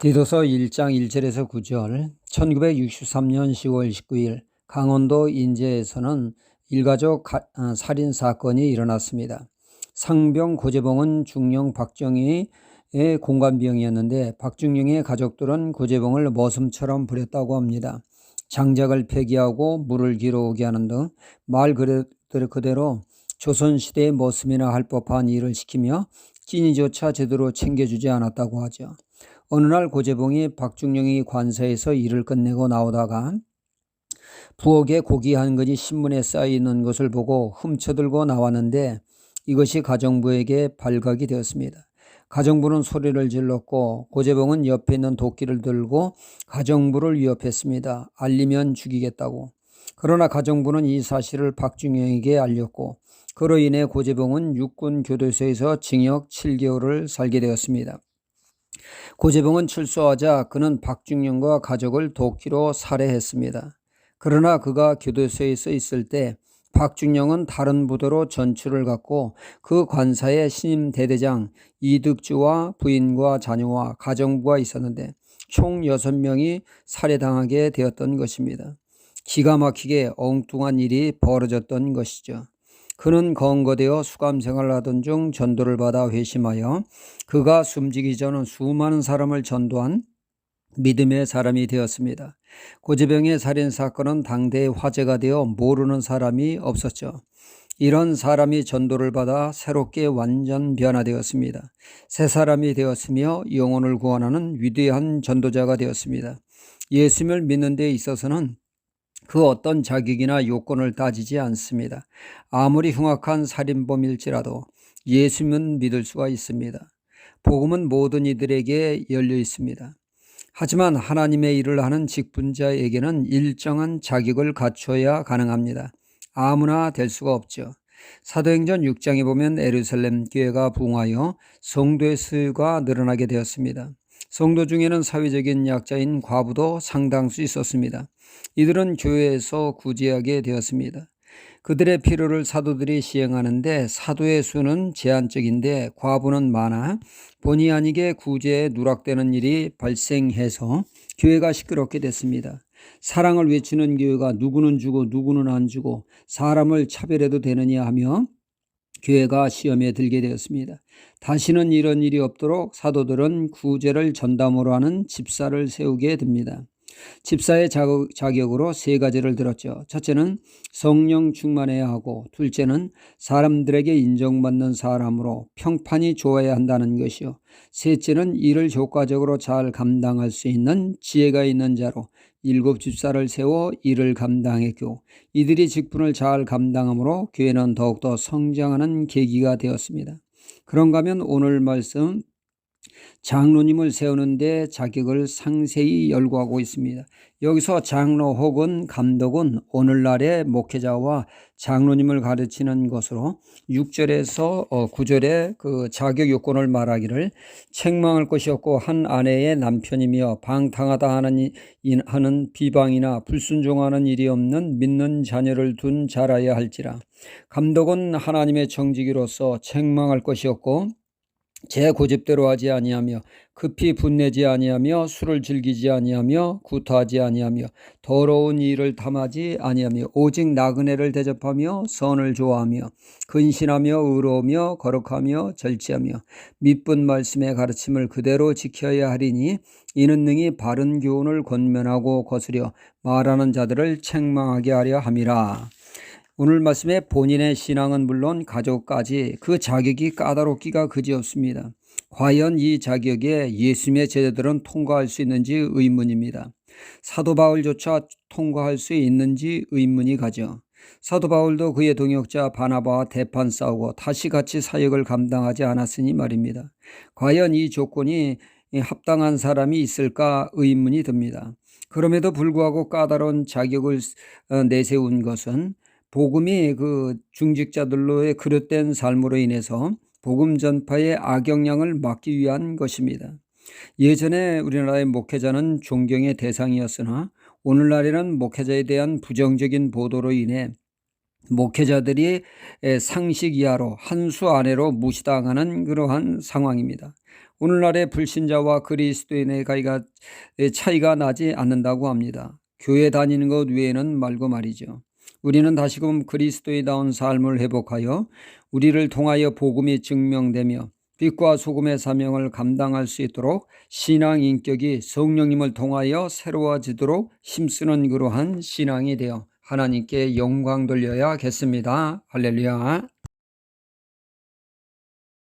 디도서 1장 1절에서 9절, 1963년 10월 19일 강원도 인제에서는 일가족 살인 사건이 일어났습니다. 상병 고재봉은 중령 박정희의 공관병이었는데 박중령의 가족들은 고재봉을 머슴처럼 부렸다고 합니다. 장작을 폐기하고 물을 길어오게 하는 등 말 그대로 조선시대의 머슴이나 할 법한 일을 시키며 끼니조차 제대로 챙겨주지 않았다고 하죠. 어느 날 고재봉이 박중령이 관사에서 일을 끝내고 나오다가 부엌에 고기 한 근이 신문에 쌓여 있는 것을 보고 훔쳐들고 나왔는데 이것이 가정부에게 발각이 되었습니다. 가정부는 소리를 질렀고 고재봉은 옆에 있는 도끼를 들고 가정부를 위협했습니다. 알리면 죽이겠다고. 그러나 가정부는 이 사실을 박중령에게 알렸고 그로 인해 고재봉은 육군 교도소에서 징역 7개월을 살게 되었습니다. 고재봉은 출소하자 그는 박중령과 가족을 도끼로 살해했습니다. 그러나 그가 교도소에서 있을 때 박중령은 다른 부대로 전출을 갔고 그 관사에 신임 대대장 이득주와 부인과 자녀와 가정부가 있었는데 총 6명이 살해당하게 되었던 것입니다. 기가 막히게 엉뚱한 일이 벌어졌던 것이죠. 그는 건거되어 수감생활을 하던 중 전도를 받아 회심하여 그가 숨지기 전 수많은 사람을 전도한 믿음의 사람이 되었습니다. 고재봉의 살인사건은 당대의 화제가 되어 모르는 사람이 없었죠. 이런 사람이 전도를 받아 새롭게 완전 변화되었습니다. 새 사람이 되었으며 영혼을 구원하는 위대한 전도자가 되었습니다. 예수님을 믿는 데 있어서는 그 어떤 자격이나 요건을 따지지 않습니다. 아무리 흉악한 살인범일지라도 예수님은 믿을 수가 있습니다. 복음은 모든 이들에게 열려 있습니다. 하지만 하나님의 일을 하는 직분자에게는 일정한 자격을 갖춰야 가능합니다. 아무나 될 수가 없죠. 사도행전 6장에 보면 예루살렘 교회가 부흥하여 성도의 수가 늘어나게 되었습니다. 성도 중에는 사회적인 약자인 과부도 상당수 있었습니다. 이들은 교회에서 구제하게 되었습니다. 그들의 필요를 사도들이 시행하는데 사도의 수는 제한적인데 과부는 많아 본의 아니게 구제에 누락되는 일이 발생해서 교회가 시끄럽게 됐습니다. 사랑을 외치는 교회가 누구는 주고 누구는 안 주고 사람을 차별해도 되느냐 하며 교회가 시험에 들게 되었습니다. 다시는 이런 일이 없도록 사도들은 구제를 전담으로 하는 집사를 세우게 됩니다. 집사의 자격으로 3가지를 들었죠. 첫째는 성령 충만해야 하고, 둘째는 사람들에게 인정받는 사람으로 평판이 좋아야 한다는 것이요, 셋째는 일을 효과적으로 잘 감당할 수 있는 지혜가 있는 자로 7 집사를 세워 일을 감당했고, 이들이 직분을 잘 감당함으로 교회는 더욱더 성장하는 계기가 되었습니다. 그런가 하면 오늘 말씀 장로님을 세우는데 자격을 상세히 열거하고 있습니다. 여기서 장로 혹은 감독은 오늘날의 목회자와 장로님을 가르치는 것으로 6절에서 9절에 그 자격 요건을 말하기를 책망할 것이 없고 한 아내의 남편이며 방탕하다 하는 비방이나 불순종하는 일이 없는 믿는 자녀를 둔 자라야 할지라. 감독은 하나님의 정직이로서 책망할 것이 없고 제 고집대로 하지 아니하며 급히 분내지 아니하며 술을 즐기지 아니하며 구토하지 아니하며 더러운 일을 탐하지 아니하며 오직 나그네를 대접하며 선을 좋아하며 근신하며 의로우며 거룩하며 절제하며 믿은 말씀의 가르침을 그대로 지켜야 하리니 이는 능히 바른 교훈을 권면하고 거스려 말하는 자들을 책망하게 하려 함이라. 오늘 말씀에 본인의 신앙은 물론 가족까지 그 자격이 까다롭기가 그지없습니다. 과연 이 자격에 예수님의 제자들은 통과할 수 있는지 의문입니다. 사도 바울조차 통과할 수 있는지 의문이 가죠. 사도 바울도 그의 동역자 바나바와 대판 싸우고 다시 같이 사역을 감당하지 않았으니 말입니다. 과연 이 조건이 합당한 사람이 있을까 의문이 듭니다. 그럼에도 불구하고 까다로운 자격을 내세운 것은 복음이 그 중직자들로의 그릇된 삶으로 인해서 복음 전파의 악영향을 막기 위한 것입니다. 예전에 우리나라의 목회자는 존경의 대상이었으나 오늘날에는 목회자에 대한 부정적인 보도로 인해 목회자들이 상식 이하로 한 수 아래로 무시당하는 그러한 상황입니다. 오늘날의 불신자와 그리스도인의 차이가 나지 않는다고 합니다. 교회 다니는 것 외에는 말고 말이죠. 우리는 다시금 그리스도인다운 삶을 회복하여 우리를 통하여 복음이 증명되며 빛과 소금의 사명을 감당할 수 있도록 신앙 인격이 성령님을 통하여 새로워지도록 힘쓰는 그러한 신앙이 되어 하나님께 영광 돌려야겠습니다. 할렐루야.